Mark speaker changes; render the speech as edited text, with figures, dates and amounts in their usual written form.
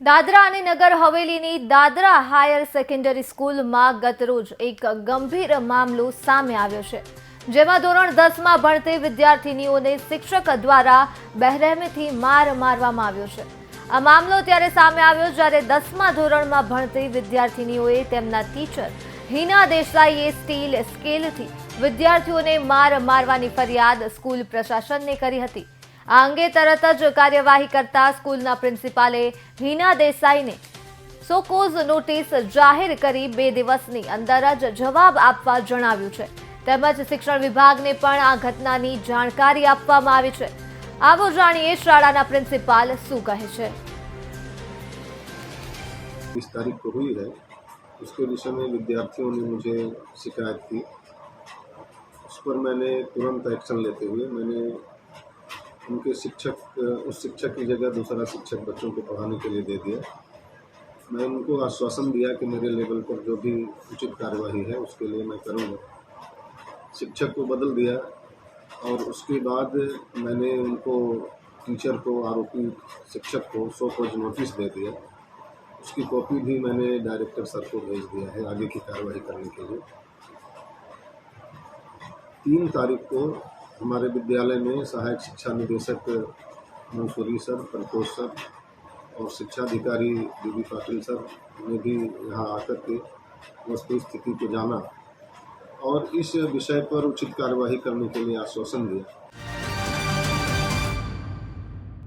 Speaker 1: દાદરા અને નગર હવેલીની Dadra higher secondary સ્કૂલમાં ગતરોજ એક ગંભીર મામલો સામે આવ્યો છે, જેમાં ધોરણ 10માં ભણતી વિદ્યાર્થીનીઓને શિક્ષક દ્વારા બહેરહેમીથી માર મારવામાં આવ્યો છે। આ મામલો ત્યારે સામે આવ્યો જ્યારે 10મા ધોરણમાં ભણતી વિદ્યાર્થીનીઓએ તેમના ટીચર હિના દેસાઈએ સ્ટીલ સ્કેલથી વિદ્યાર્થીઓને માર મારવાની ફરિયાદ સ્કૂલ પ્રશાસનને કરી હતી। આ અંગે તરત જ કાર્યવાહી કરતા સ્કૂલના પ્રિન્સિપાલે હિના દેસાઈને સોકોઝ નોટિસ જાહેર કરી 2 દિવસની અંદર જ જવાબ આપવા જણાવ્યું છે। તેમજ શિક્ષણ વિભાગને પણ આ ઘટનાની જાણકારી આપવામાં આવી છે। આવો જાણીએ શાળાના પ્રિન્સિપાલ શું કહે છે।
Speaker 2: 20 तारीख को हुई है, उसके विषय में विद्यार्थियों ने मुझे शिकायत की। उस पर मैंने तुरंत एक्शन लेते हुए मैंने उनके उस शिक्षक की जगह दूसरा शिक्षक बच्चों को पढ़ाने के लिए दे दिया। मैं उनको आश्वासन दिया कि मेरे लेवल पर जो भी उचित कार्यवाही है उसके लिए मैं करूँगा। शिक्षक को बदल दिया और उसके बाद मैंने उनको टीचर को, आरोपी शिक्षक को 100 पेज नोटिस दे दिया। उसकी कॉपी भी मैंने डायरेक्टर सर को भेज दिया है आगे की कार्रवाई करने के लिए। 3 तारीख को हमारे विद्यालय में सहायक शिक्षा निदेशक मंसूरी सर, प्रकोष सर और शिक्षा अधिकारी दीदी पाटिल सर ने भी यहाँ आकर के वस्तु स्थिति को जाना और इस विषय पर उचित कार्यवाही करने के लिए आश्वासन दिया।